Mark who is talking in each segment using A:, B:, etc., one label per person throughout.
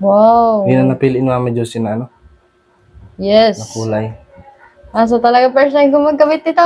A: Wow.
B: Yun ang napili ni Mama Josie na ano, na
A: Yes.
B: kulay.
A: So talaga first time ko magkabit nito.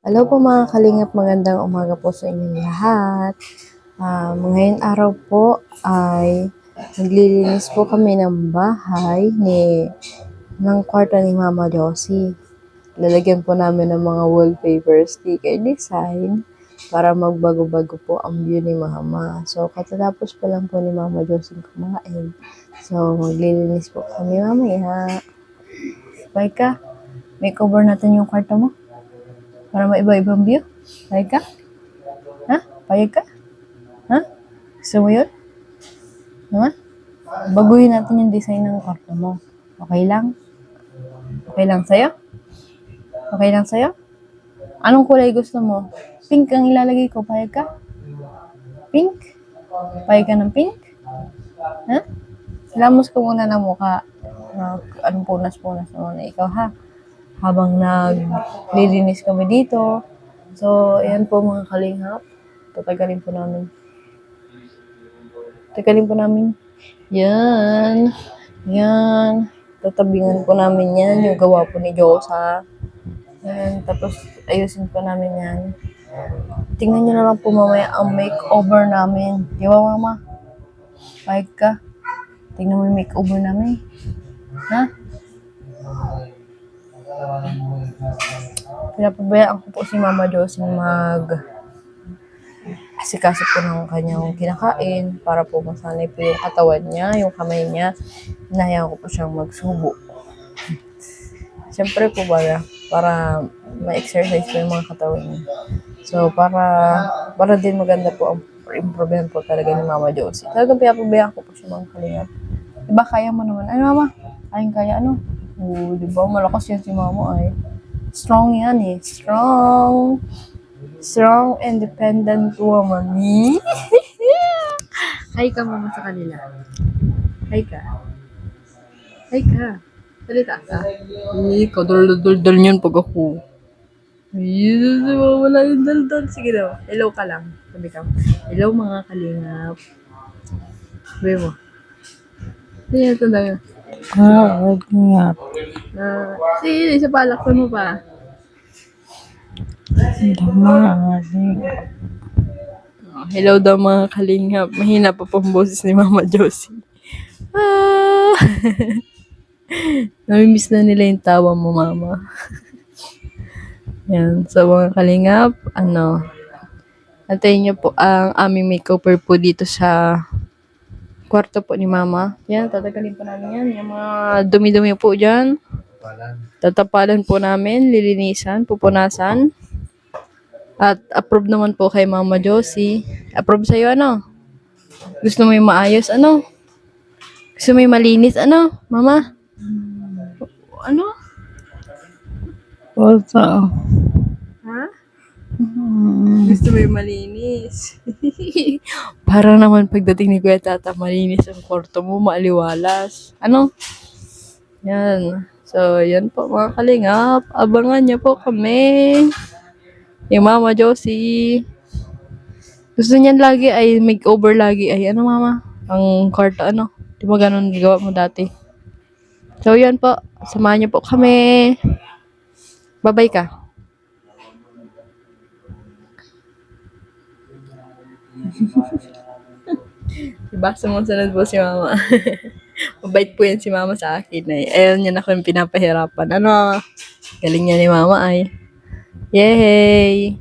A: Hello po mga kalingap, magandang umaga po sa inyong lahat. Ngayong araw po ay naglilinis po kami ng bahay ng kwarto ni Mama Josie. Lalagyan po namin ng mga wallpaper sticker design para magbago-bago po ang view ni Mama. So, katatapos pa lang po ni Mama Josie kumain. So, maglilinis po kami mamaya. Bye ka. Makeover natin yung kwarto mo. Para maiba-ibang view. Payag ka? Ha? Payag ka? Ha? Gusto mo yun? Naman? Baguhin natin yung design ng kwarto mo. Okay lang? Okay lang sa'yo? Okay lang sa'yo? Anong kulay gusto mo? Pink ang ilalagay ko. Payag ka? Pink? Payag ka ng pink? Ha? Lamos ko muna ng mukha. Anong punas-punas mo na ikaw ha? Habang naglilinis kami dito. So, ayan po mga kalingap. Tatagalin po namin. Yan. Yan. Tatabingan po namin yan. Yung gawa po ni Josa. Yan. Tapos, ayusin po namin yan. Tingnan nyo na lang po mamaya ang makeover namin. Di ba, Mama? Pahig ka. Tingnan mo yung makeover namin. Ha? Pinapabayaan ko po si Mama Josie asikaso po ng kanyang kinakain para po masanay po yung katawan niya, yung kamay niya. Hinahayaan ko po siyang magsubo. Siyempre po para ma-exercise po yung mga katawan niya. So, para din maganda po ang improvehan po talaga ni Mama Josie. Talagang pinapabayaan ko po siya mga kalingap. Diba, kaya mo naman. Ay, Mama, kaya ano? Oo, diba, malakas yan si Mama ay. Strong yan eh. Strong, independent woman. Hi ka mama sa kanila. Hi ka. Salita ka. Kadol-dol yun pag ako. Wala yung dal-dal. Sige daw. Hello ka lang. Sabi ka. Hello mga kalingap. Sabi mo. Sige, ito na yun.
C: Wag nga.
A: Sige, isa pa. Laksan mo pa. Hello daw mga kalingap. Mahina pa pong boses ni Mama Josie. Namimiss na nila yung tawa mo, Mama. Yan. So, mga kalingap, antayin niyo po ang aming makeover po dito sa kwarto po ni Mama. Yan, tatagalin po namin yan. Yung mga dumi-dumi po dyan. Tatapalan po namin, lilinisan, pupunasan. At approve naman po kay Mama Josie. Approve sa'yo, ano? Gusto mo yung maayos, ano? Gusto mo yung malinis, ano? Mama? Ano?
C: Wasa.
A: Ha? Gusto mo yung malinis? Para naman pagdating ni Kuya Tata, malinis ang kwarto mo, maaliwalas. Ano? Yan. So, yan po mga kalingap. Abangan niyo po kami. Yung Mama Josie. Gusto niyan lagi ay makeover lagi ay ano Mama? Ang kwarto ano? Di ba ganun gawa mo dati? So, yan po. Samahan niyo po kami. Bye-bye ka. Diba? Sumusunod po si mama. Mabait po yan si mama sa akin ay. Ayaw niya na kung pinapahirapan. Ano? Galing niya ni mama ay. Yay!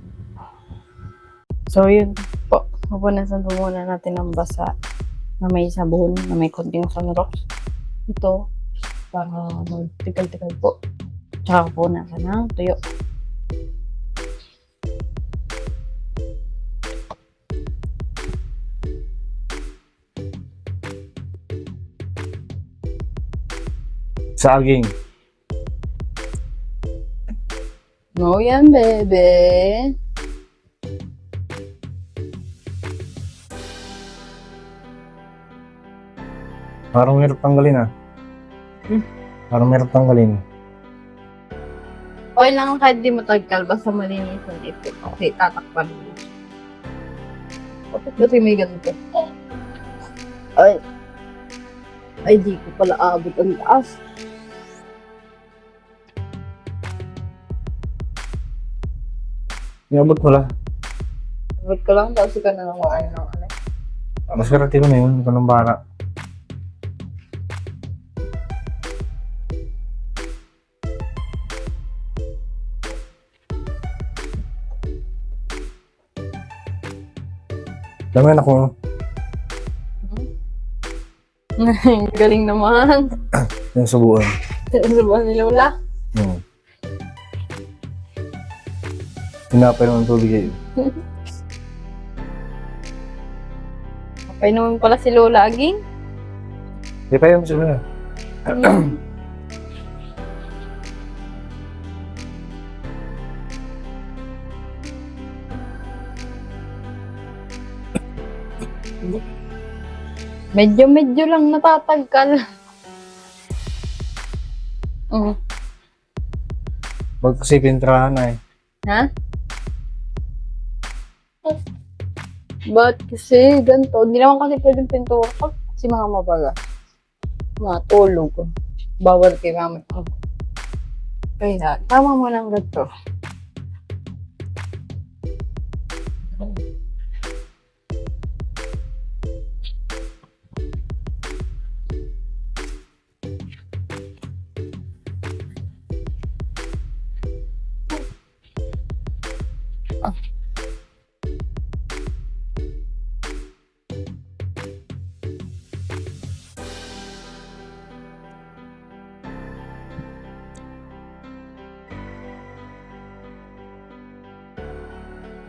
A: So yun po. Pupunasan po muna natin ang basa na may sabon, na may konting sunrox. Ito, para magtikal-tikal po. Tsaka po natin ng tuyo.
B: Saging.
A: No yan, bebe.
B: Parang mahirap tanggalin ah. Parang mahirap tanggalin.
A: Okay lang kahit di matagkal, basta malinisan ito. Okay, tatakpan mo. Bakit kasi may ganito? Ay. Ay, di ko pala abot ang taas.
B: Iabot mo lang.
A: Abot ko lang, tapos ka na lang makain ng ano.
B: Maswerte ko na yun. Ikaw ng bara. Dami na ako.
A: Galing naman.
B: Yung subuan.
A: Sabahan ni Lola.
B: Hinapay naman tubig eh.
A: Okay naman pala si Lola aging.
B: Di pa yung subuan.
A: Medyo lang natatagkal.
B: Huwag kasi pintrahan na eh.
A: Ha? Ba't kasi ganito? Hindi naman kasi pwedeng pintura pag si mga mabaga. Matulog ko. Bawal kay mama. Kaya, tama mo lang ganito.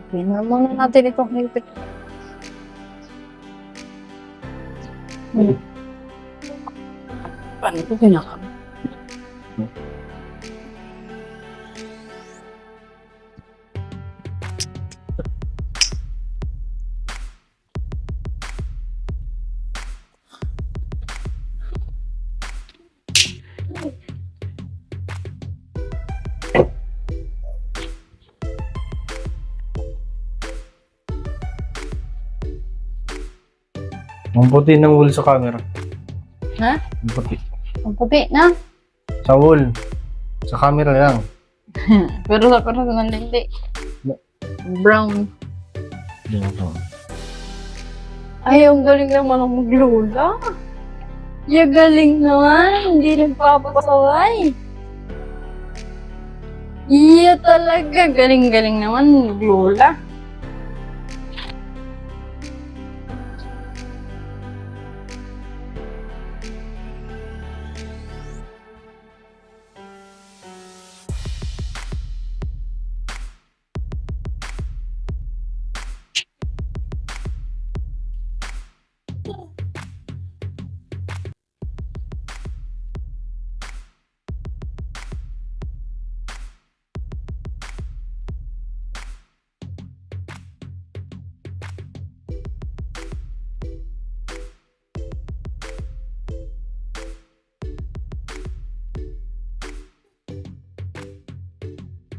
A: Tingnan muna natin itong higpit. Paano ito kinakam?
B: Ang puti ng wool sa camera.
A: Ha?
B: Ang puti.
A: Ang puti na.
B: Sa wool. Sa camera lang.
A: Pero sa personal hindi. Brown. Ay, ang galing naman ang maglula. Yung galing naman. Hindi nagpapasaway. Iya talaga. Galing-galing naman maglula.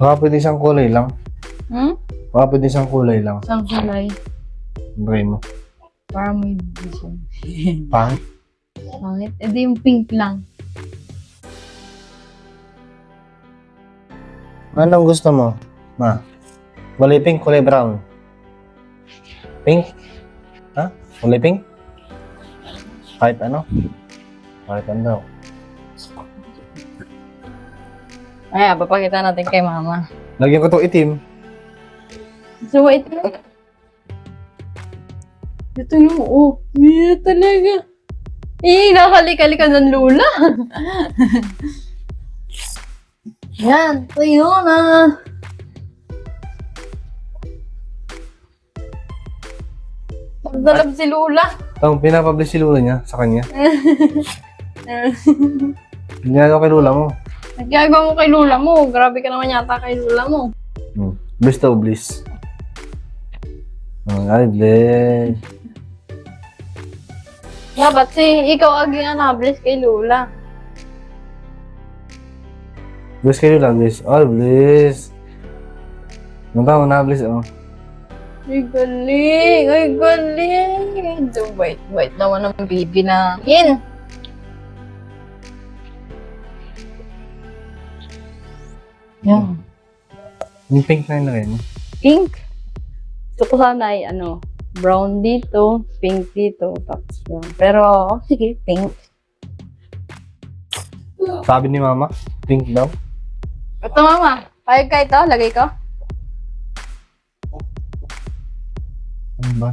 B: Baka pwede isang kulay lang. Baka pwede isang kulay lang.
A: Isang kulay.
B: Try mo.
A: Para may vision.
B: Pangit.
A: Pangit. E di yung pink lang.
B: Anong gusto mo? Ma? Kulay pink, kulay brown. Pink? Ha? Kulay pink? Kahit ano? Kahit ano daw.
A: Ay, papakita natin kay mama.
B: Lagyan ko itong itim.
A: So, wait lang. Ito yung, oh. Yeah, talaga. Eh, nakalik-kalik ka ng lula. Yan, ito yun ah. Pagdalab si Lula.
B: Ang pinapublish si Lula niya sa kanya. Ginagawa kay Lula mo.
A: Nagagawa mo kay Lula mo. Grabe ka naman yata kay Lula mo.
B: Bliss daw, bliss. Ay, bliss.
A: Dapat si ikaw aging anablis kay Lula.
B: Bliss kay Lula, bliss. Ay, bliss. Nung tama na, bliss, oh.
A: Ay, galing! Ay, galing! Ito, wait naman ang baby namin. Yan.
B: Yung pink na ilagay mo.
A: Pink. Gusto ko sana ay, brown dito, pink dito, tapos brown. Pero, sige, pink.
B: Sabi ni Mama, pink daw.
A: Ito, mama. Payag ka ito? Lagay ko?
B: Ano ba?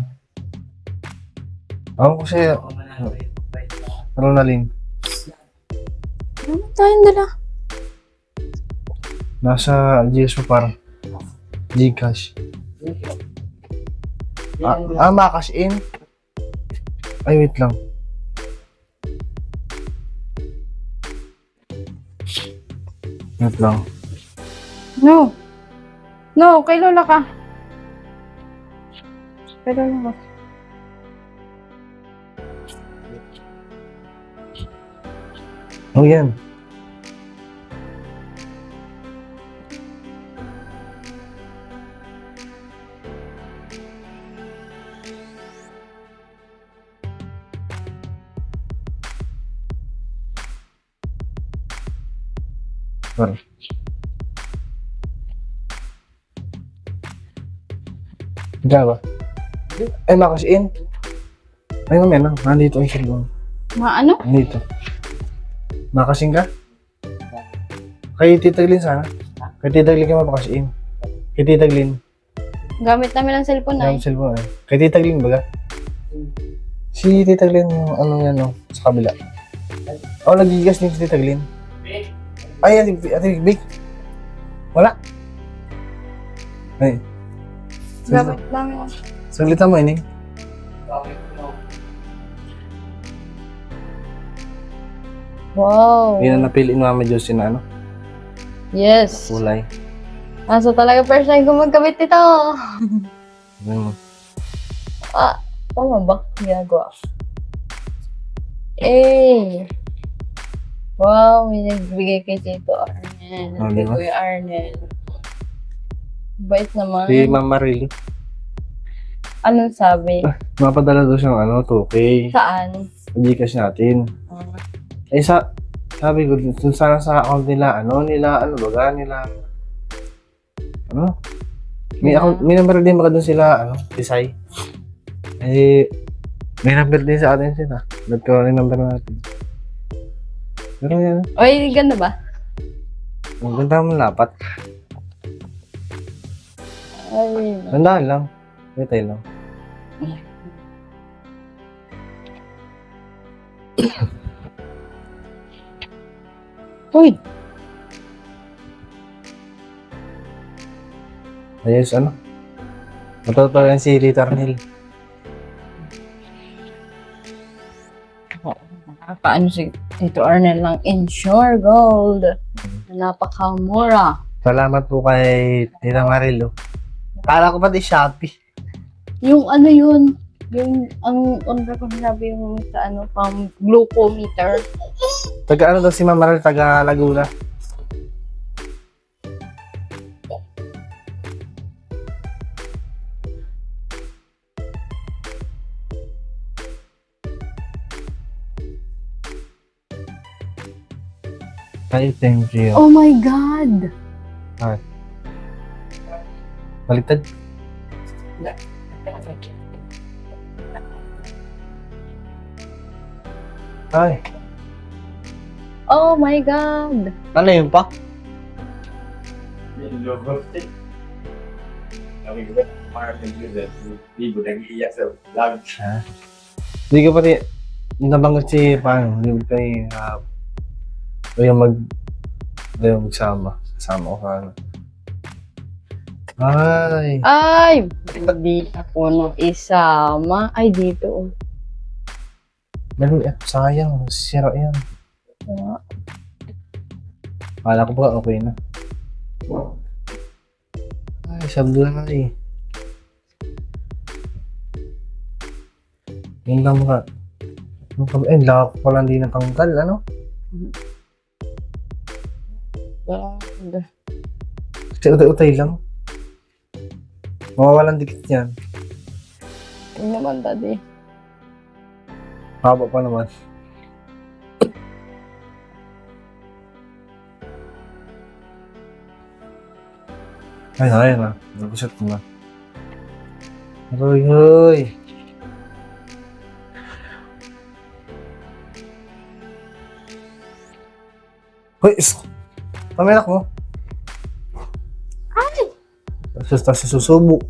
B: Ako kasi, ano na Lin?
A: Ano tayong dala?
B: Nasa GS mo parang Gcash. Makash in? Ay, wait lang. Wait lang.
A: No. No, kay Lola ka. Kay Lola ka.
B: Oh, yan. Sorry. Diyan ba? Ay, makash in. Ay, mamaya na. Nandito ang cellphone.
A: Ano?
B: Nandito. Makasing ka? Kay Tita Glyn sana. Kay Tita Glyn ka mapakash in. Kay Tita Glyn.
A: Gamit namin ang cellphone ay.
B: Yung cellphone eh. Kay Tita Glyn baga? Si Tita Glyn yung ano yan no, sa kabila. Oh, nagigas din si Tita Glyn. Ay, ate Big. Wala. Ay.
A: Gamit namin.
B: Saglitan mo ini.
A: Wow.
B: Yun ang napili ni Mama Josie na ano,
A: Yes.
B: kulay.
A: So talaga first time ko magkabit ito.
B: Yun mo.
A: Tama ba? Ginagawa. Eh. Wow, may nagbigay kay Tito Arnel.
B: Oh,
A: Kay
B: di ba?
A: Kuya Arnel. Bait naman.
B: Si Mama Riley.
A: Anong sabi?
B: Mapadala daw siyang ano, 2K.
A: Saan?
B: Gcash natin. Eh sabi ko, dun sana sa account nila, ano baga, may number din baka dun sila, Tisay. Eh, may number din sa atin sila. Nagkaroon yung number natin. Pero yan,
A: Oy, ganda ba?
B: ang ganda mo lapat.
A: Ay,
B: Tandaan lang. Wait lang.
A: uy.
B: Ayos, matuto yan si Rita Arnel.
A: Paano si Tito Arnel ng Insure Gold? Napakamura.
B: Salamat po kay Tita Marilo. Kala ko pati Shopee.
A: Yung ano yun? Yung, ang under ko sinabi yung sa pang glucometer.
B: Taga daw si Mama Maril, taga Laguna. Ay, thank you.
A: Oh my God!
B: Baliktad. Ay,
A: Oh my God!
B: ano yun pa? Ha? Hindi ko pati nabanggit si paano, hindi ko pati yung magsama. Kasama ko sa ano. Ay,
A: Ay! Hindi ako nang isama. Ay, dito. Oh.
B: dali, sayang, sira yan. Kala ko ba okay na. Ay, sablay. Yun lang ka. Laka ko pala hindi natanggal, ano?
A: God.
B: Kasi utay-utay lang. Mawawalan dikit yan.
A: Hindi naman, Daddy.
B: Haba pa naman. Ay na. Nagusat ko na. Hoy. Hoy, paminak mo.
A: Ay!
B: Tapos susubo.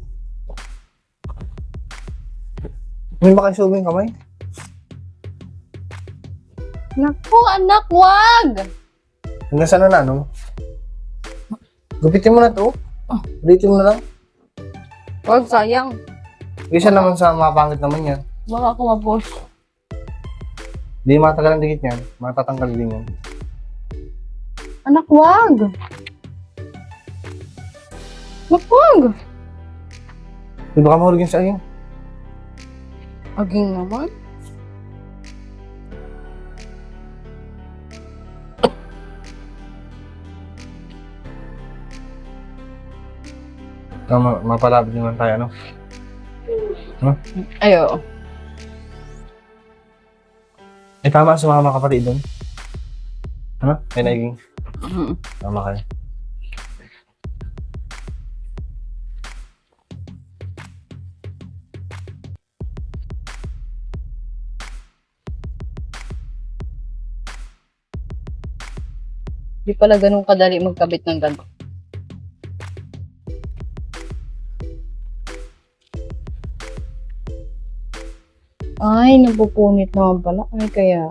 B: May ba kayo subing kamay?
A: Naku, anak, wag!
B: Hanggang saan na, no? Gupitin mo na to. Ulitin mo na lang.
A: Wag, sayang.
B: Isa naman sa mapangit naman yan.
A: Baka kumapos.
B: Hindi matagal ang dikit yan. Matatanggal din yan.
A: Anak, wag! Anak, wag!
B: Di ba ka mahulog yung saging?
A: Aging naman.
B: Mapalapit naman tayo, ano?
A: Ayo.
B: Eh, tama, sumama ka pati doon. Ano? May naging. Tama kayo.
A: Di pala ganun kadali magkabit ng ganito. Ay, napupunit naman pala. Ay, kaya.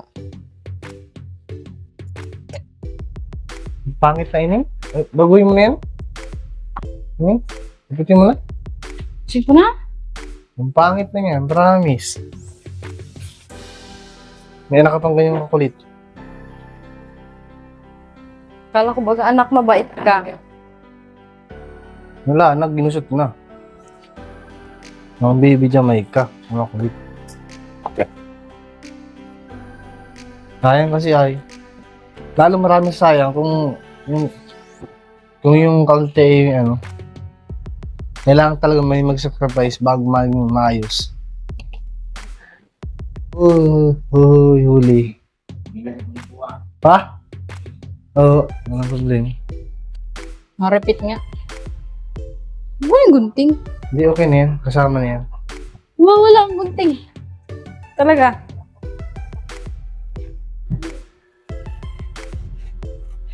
B: Pangit na ini. Baguhin mo na yan. Gupitin mo na.
A: Sige na?
B: Yung pangit na yan, promise. May anak ka pang ganyang kakulit.
A: Kala ko baga anak mabait ka.
B: Wala, anak, ginusot ko na. Mga baby Jamaica. Mga kulit. Sayang kasi ay. Lalo marami sayang kung yung kaunti ano. Kailangan talaga may mag-sacrifice bago maayos. Huli. Pa? Oo, walang problema.
A: Ma-repeat nga. Wala yung gunting.
B: Hindi, okay na yan. Kasama na yan.
A: Wala ang gunting. Talaga.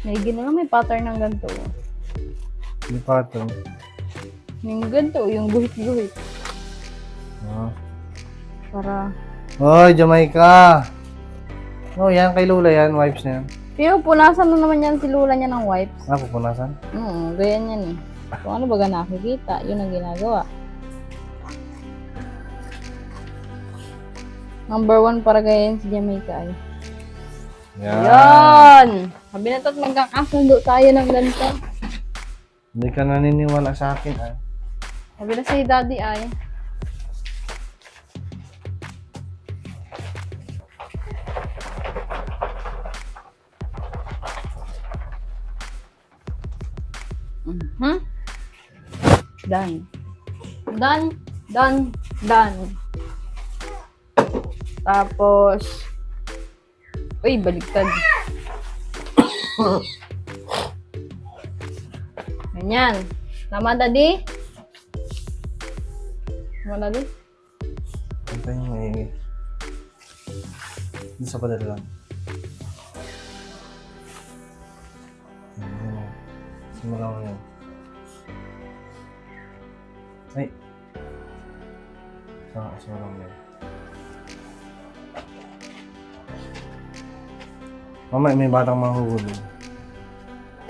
A: Naigin na lang may pattern ng ganito.
B: Hindi pa ito.
A: Yung ganito, yung guhit-guhit.
B: Ah.
A: Para...
B: Hoy, Jamaica! Oh, yan kay Lula yan. Wipes na yan.
A: Pero punasan na naman yan si Lula niya ng wipes.
B: Ah, pupunasan?
A: Ganyan yan eh. Kung ano baga nakikita, yun ang ginagawa. Number 1 para gayan si Jamaica ay. Yan! Sabi na to't magkakasundo tayo ng ganito.
B: Hindi ka naniniwala sa akin, ah.
A: Sabi na si Daddy ay. Done. Done. Tapos, uy, baliktad. Ganyan. Tama, Daddy? Tama, Daddy?
B: Ito yung may... Hindi sa pader lang. Simula mo yan. Ay. Simula mo yan. Mamaya may batang mahuhulog.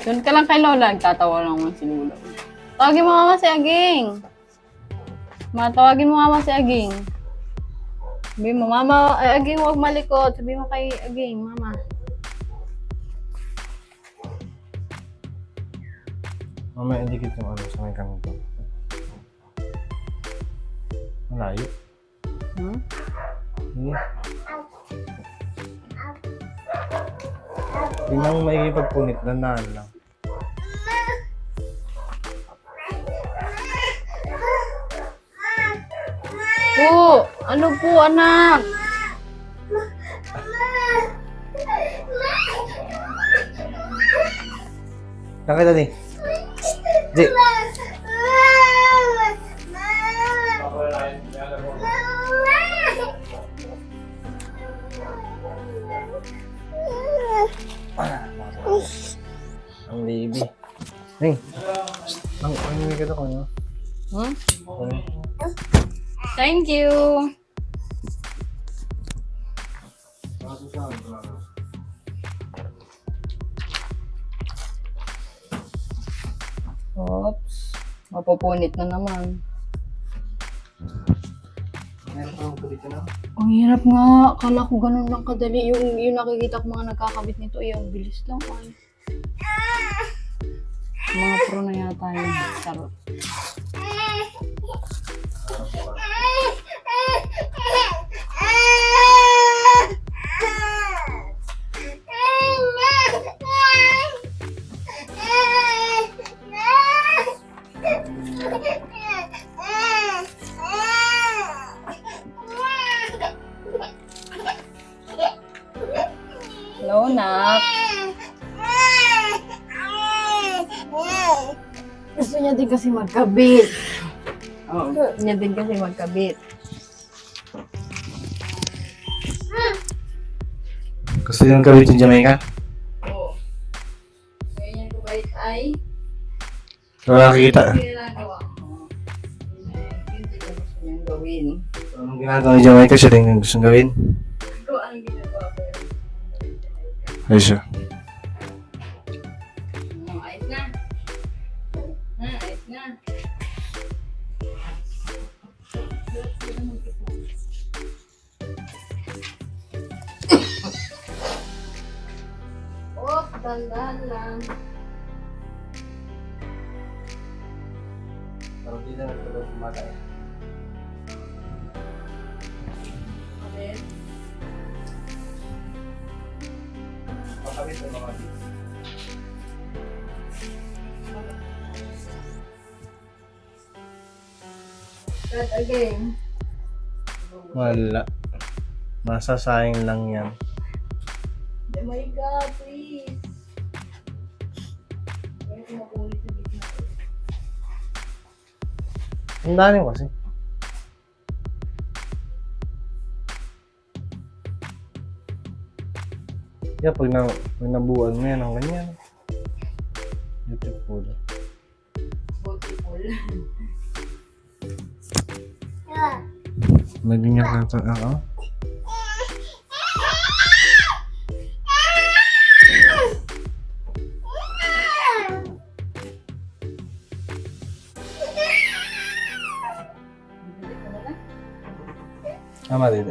D: Doon ka lang kay Lola, nagtatawa lang naman si Lola. Tawagin mo mama si Aging. Tawagin mo mama si Aging. Sabi mo, mama, Aging, huwag malikot. Sabi mo kay Aging, mama.
B: Mamaya indikit yung ano sa may kanto. Malayo.
D: Hmm?
B: Sige. Tingnan mo maigi pagpunit, danaan lang.
D: Po, ano po anak?
B: Nakita ni. Di. Ang baby. Hey. Ang may kita ko niyo.
D: Hmm? Thank you. Oops. Mapupunit na naman.
B: Meron pa ako dito na.
D: Ang hirap nga. Kala ko ganun lang kadali. Yung nakikita ko mga nagkakabit nito, ang bilis lang. Ay. Mga pro na yata yun. Charot. Hello, Nak. Gusto niya din kasi magkabit. Oo. Gusto niya din kasi magkabit.
B: Gusto yung kabit yung Jamaica?
D: Oo. Kaya niya kubait ay
B: Wala nakikita.
D: ginagawa mo. Yun din ang gusto niyang gawin.
B: Anong ginagawa ni Jamaica? Siya rin yung gustong gawin.
D: Ito ang ginagawa ko.
B: Ay siya.
D: Ayos na. Ayos na. Oh, dandan lang.
B: Parang di na nagtulog kumatay.
D: Okay.
B: Pakabit ang mga dito.
D: Start again.
B: Wala. Masasayang lang yan.
D: Oh my God, please. Kaya kumakulit sa gitna.
B: Ang dami kasi. Yeah, pag nabuuan mo yan, ang ganyan. Beautiful.
D: Beautiful.
B: Naging yan ka ako. Tama din.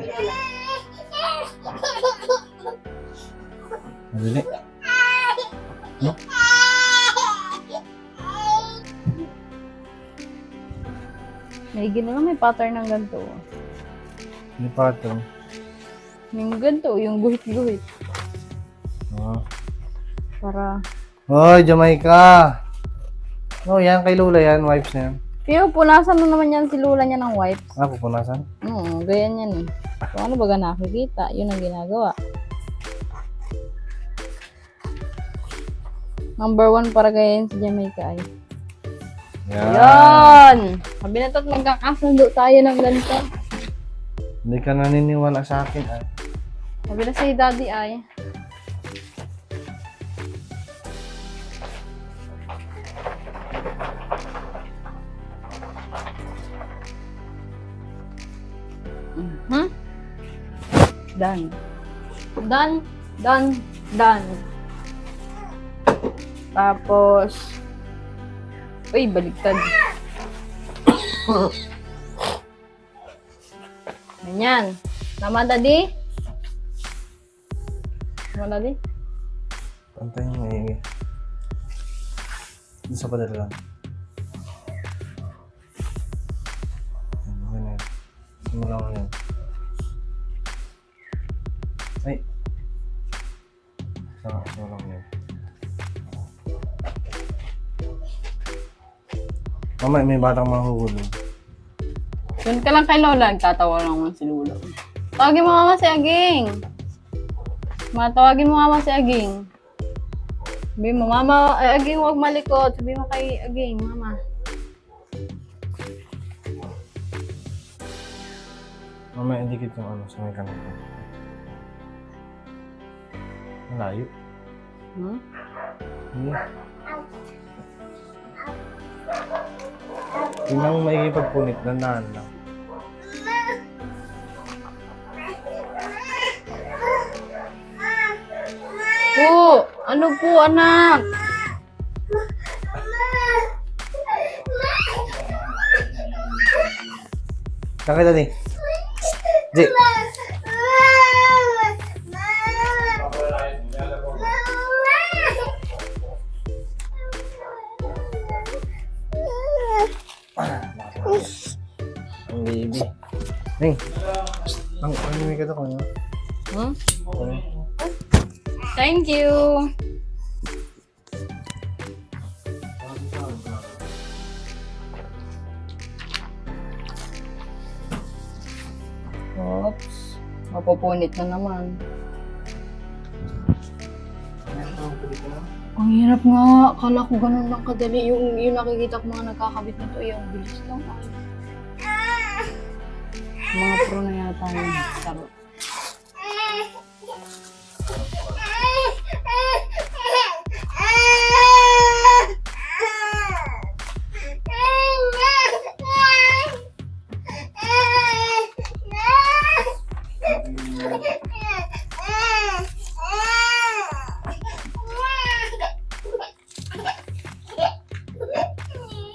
B: Madali. No?
D: May ginawa may pattern ng ganito.
B: Hindi pa ito.
D: Yung ganito, yung guhit-guhit.
B: Oh.
D: Para...
B: Hoy, Jamaica! Oh, yan kay Lula yan. Wipes na yan.
D: Pero punasan na naman yan si Lula niya ng wipes.
B: Ah, pupunasan?
D: Oo, ganyan yan eh. Kung ano baga nakikita, yun ang ginagawa. Number 1 para gayahin si Jamaica ay.
B: Yan.
D: Yan! Sabi na to't magkakasundo tayo ng ganito.
B: Hindi ka naniniwala sa akin, ah.
D: Sabi na si daddy ay. Mhm. Done. Done. Done. Done. Tapos, uy, baliktad. Ganyan. Tama, daddy? Tama, daddy?
B: Pantay yung maigi. Doon sa padala lang. Ayan, okay na yun. Simula ko na yun. Ay! Simula ko na yun. Mamaya, may batang mahuhulog.
D: Doon ka lang kay Lola, nagtatawa lang naman si Lula. Tawagin mo mama si Aging. Tawagin mo mama si Aging. Sabi mo, mama, Aging, huwag malikot. Sabi mo kay Aging, mama.
B: Mamaya, indikit yung ano sa may kanito. Malayo.
D: Hmm?
B: Hindi. Tingnan mo maigi pagpunit, dandahan lang.
D: Po, ano po anak?
B: Kakita tadi. Jay. Ang baby. Ning. Ang may kata ko niya.
D: Hmm? Thank you. Oops. Mapupunit na naman. Ang hirap nga. Kala ko ganun lang kadali. Yung nakikita ko mga nagkakabit nito, yung bilis lang. Mga pro na yata yun. Taro.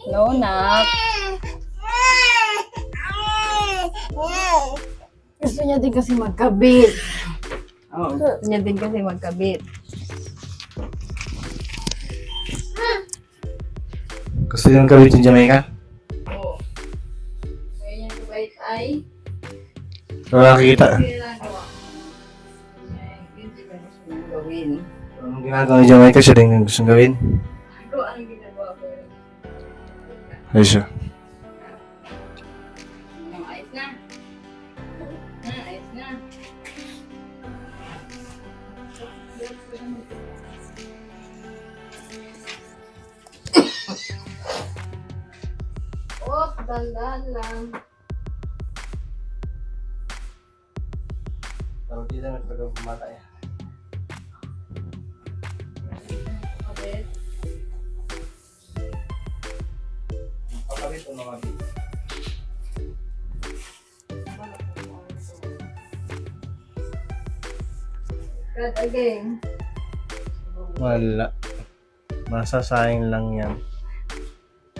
D: Hello, nak. Gusto niya din kasi magkabit. Oo, gusto niya din kasi magkabit.
B: Gusto yung kabit yung Jamaica?
D: Oo. Kaya niya kabait ay
B: Wala nakikita.
D: ginagawa. Hindi ka gusto niyang gawin.
B: Anong ginagawa ni Jamaica? Siya rin yung gusto gawin.
D: Ito, anong ginagawa ko yun?
B: Ay siya.
D: Ayos na. Ayos na. Oh, dandan lang.
B: Pero di na nagpagawa kumata yan.
D: Kabit.
B: Pakabit o nakabit?
D: Cut again.
B: Wala. Masasayang lang yan.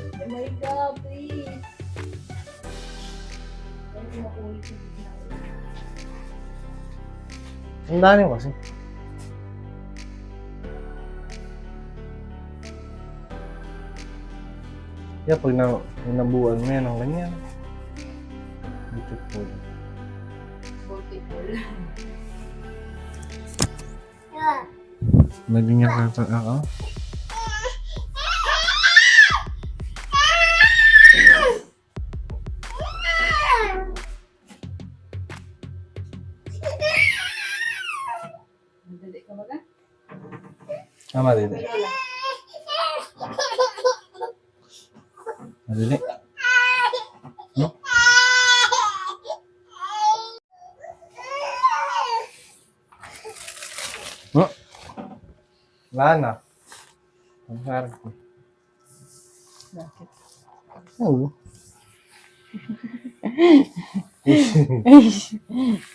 D: Oh my God, please.
B: Ang dami kasi. Yeah, pag nabuwan mo yan ang ganyan. Beautiful.
D: Beautiful.
B: Naging ka ako.
D: Madali ka ba ka?
B: Tama din. Madali. No? Wala na. Ang harap ko.
D: Bakit?
B: Oo.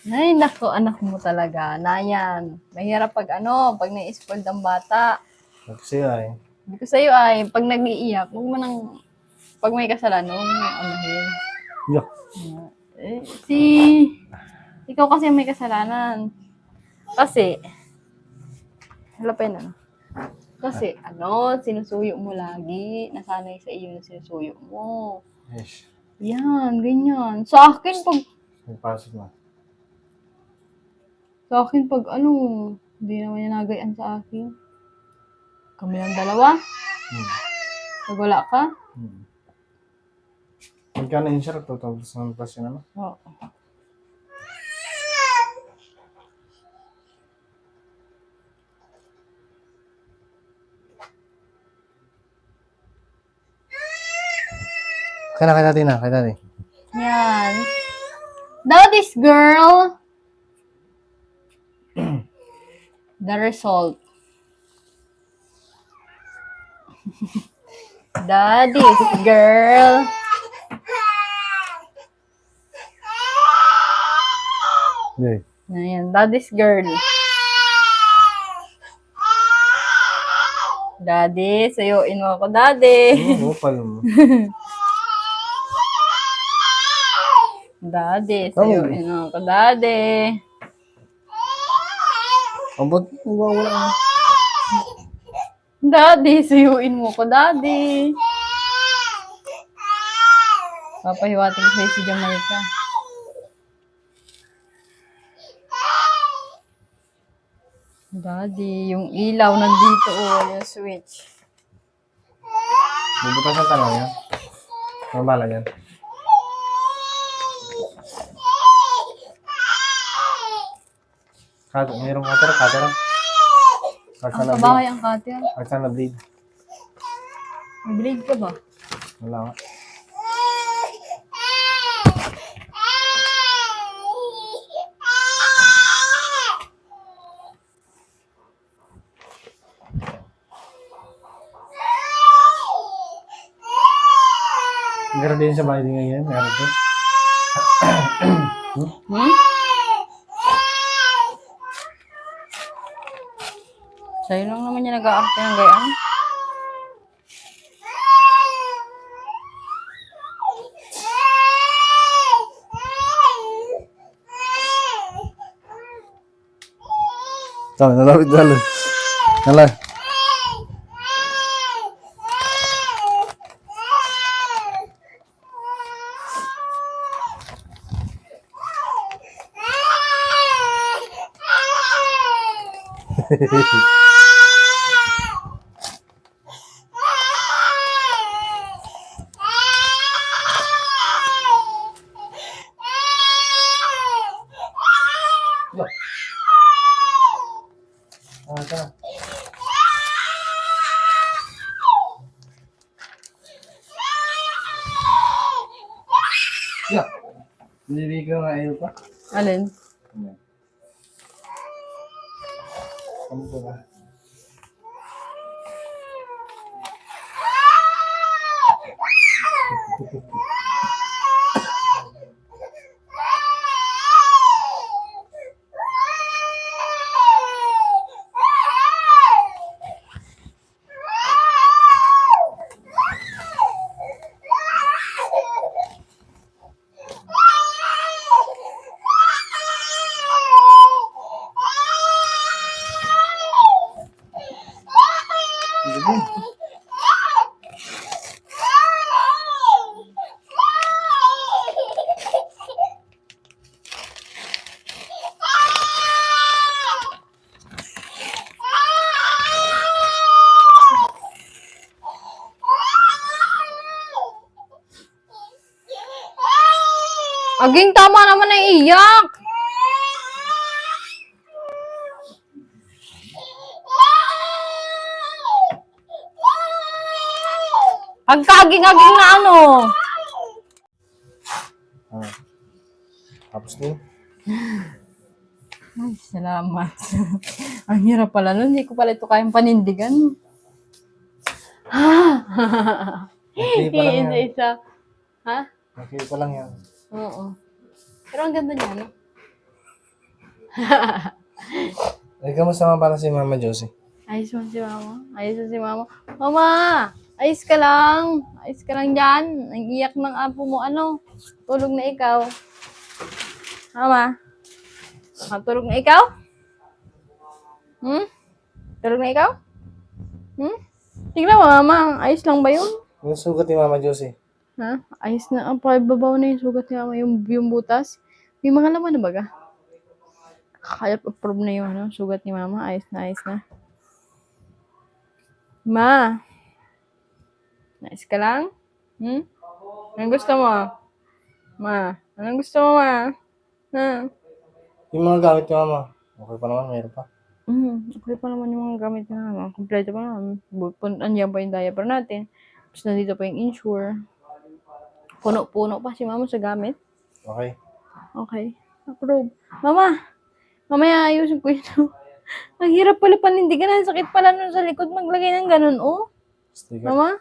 D: Ay, nako, anak mo talaga. Na yan. Mahirap pag pag na-spoiled ang bata.
B: Kasi ay.
D: Hindi ko sa'yo ay, pag nag-iiyak, huwag mo nang, pag may kasalanan, huwag mo nang anuhin.
B: Yeah.
D: Ikaw kasi may kasalanan. Kasi, halapin Kasi, sinusuyo mo lagi. Nasanay sa iyo na sinusuyo mo.
B: Yes.
D: Yan, ganyan. Sa akin,
B: Nagpasok na.
D: hindi naman niya nagayaan sa akin. Kami lang dalawa. Pag wala ka.
B: Magkano yun, sir? 2,000 plus yun, ano?
D: Oo.
B: Kaya natin na, kaya natin.
D: Yan. Daddy's girl. The result. Daddy's girl.
B: Okay.
D: Ayan, daddy's girl. Daddy, sayuin mo ako, daddy.
B: Oo, pala mo.
D: Daddy, sayuin mo ako, daddy.
B: Abot, wala na.
D: Daddy, sayuin mo ako, daddy. Papahiwating sa'yo si Jamaica. Daddy, yung ilaw nandito, yung switch.
B: Bubutas ang tanong yan. Mabala yan. Mayroong cutter.
D: Ang kabahay ang cutter.
B: Agsa na blade.
D: May blade ka ba?
B: Wala nga. Meron din sa bahay din ngayon. Meron din.
D: Sa'yo lang naman niya nag-aarte ng gayaan.
B: Tama, nalapit dalo. Nala. Yeah. Hindi ka nga ayaw pa.
D: Alin?
B: Kamu ko ba?
D: Aging, tama naman na iyak. Agkaging-aging na ano.
B: Tapos din.
D: Ay, salamat. Ang hirap pala nun. Hindi ko pala ito kayang panindigan.
B: Okay pa lang yan.
D: Isa-isa. Ha?
B: Okay pa lang yan.
D: Oo. Pero ang ganda niya, no?
B: Ay, kamusta nga pala si Mama Josie?
D: Ayos mo si mama. Ayos mo si mama. Mama! Ayos ka lang. Ayos ka lang dyan. Nag-iyak ng apo mo. Ano? Tulog na ikaw. Mama? Tulog na ikaw? Tulog na ikaw? Tignan mo, mama. Ayos lang ba yun?
B: Yung sugat ni Mama Josie.
D: Ha? Ayos na. Ang pababaw na yung sugat ni mama. Yung butas. May mga laman na baga? Kaya approve na yung sugat ni mama. Ayos na, ayos na. Ma. Nice ka lang? Anong gusto mo? Ma. Anong gusto mo, ma? Ha?
B: Yung mga gamit ni Mama. Okay pa naman, mayroon pa.
D: Okay pa naman yung mga gamit na naman. Kompleto pa naman. Andiyan pa yung diaper natin. Tapos nandito pa yung insure. Puno-puno pa si mama sa gamit.
B: Okay.
D: Okay. Approve. Mama! Mamaya ayusin ko ito. Ang hirap pala panindigan. Ang sakit pala nun sa likod. Maglagay ng ganun, oh.
B: Sticker.
D: Mama?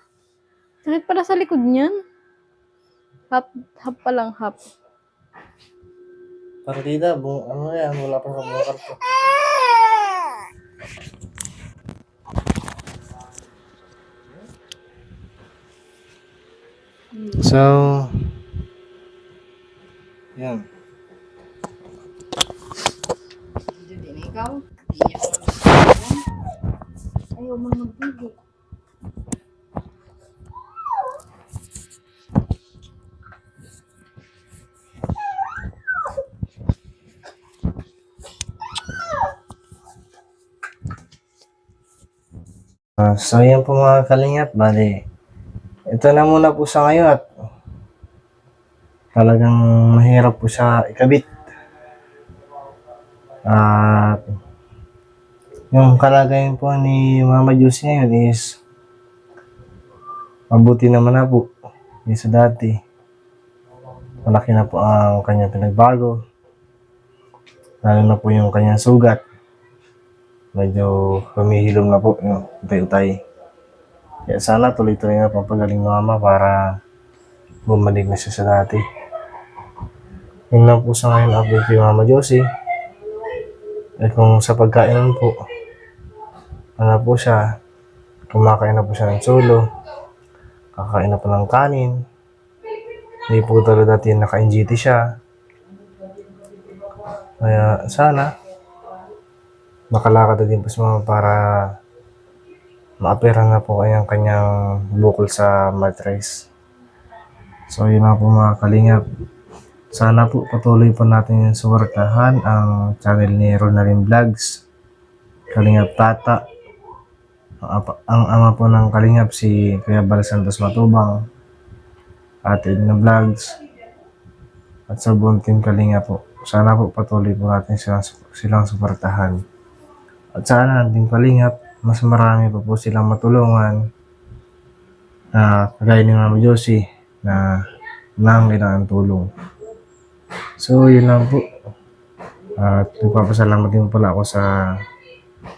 D: Sakit pala sa likod niyan. Hap pa lang, hap.
B: Partida, ano yan, wala pa sa bungkar ko. So, yan.
D: Hindi na ikaw. Ayaw mo magpili.
B: So, yan po mga kalingap. Bali, ito na muna po sa ngayon at talagang mahirap po siya ikabit. At yung kalagayan po ni Mama Josie ngayon is mabuti naman na po. Hindi sa dati. Malaki na po ang kanyang pinagbago. Lalo na po yung kanyang sugat. Medyo humihilom na po yung utay-utay. Kaya sana tuloy-tuloy na papagaling ng Mama para bumalik na siya sa dati. Yun lang po sa ngayon update kay Mama Josie. Eh kung sa pagkain po, ano po siya, kumakain na po siya ng solo, kakain na po ng kanin, hindi po talaga dati naka-NGT siya. Kaya sana, makalakad na din po si Mama para maapera na po kanyang bukol sa mattress. So yun na po mga kalingap. Sana po patuloy po natin suportahan ang channel ni Ronalyn Vlogs, Kalingap Tata, ang ama po ng Kalingap si Kuya Bal Santos Matubang, Ate Edna Vlogs, at sa buong team Kalingap po. Sana po patuloy po natin silang suportahan. At sana din Kalingap, mas marami pa po silang matulungan na kagaya ni Mama Josie na nangangailangan ng tulong. So, yun lang po. At nagpapasalamat din pala ako sa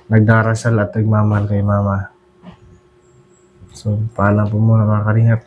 B: nagdarasal at nagmamahal kay Mama. So, paalam po muna mga Kalingap.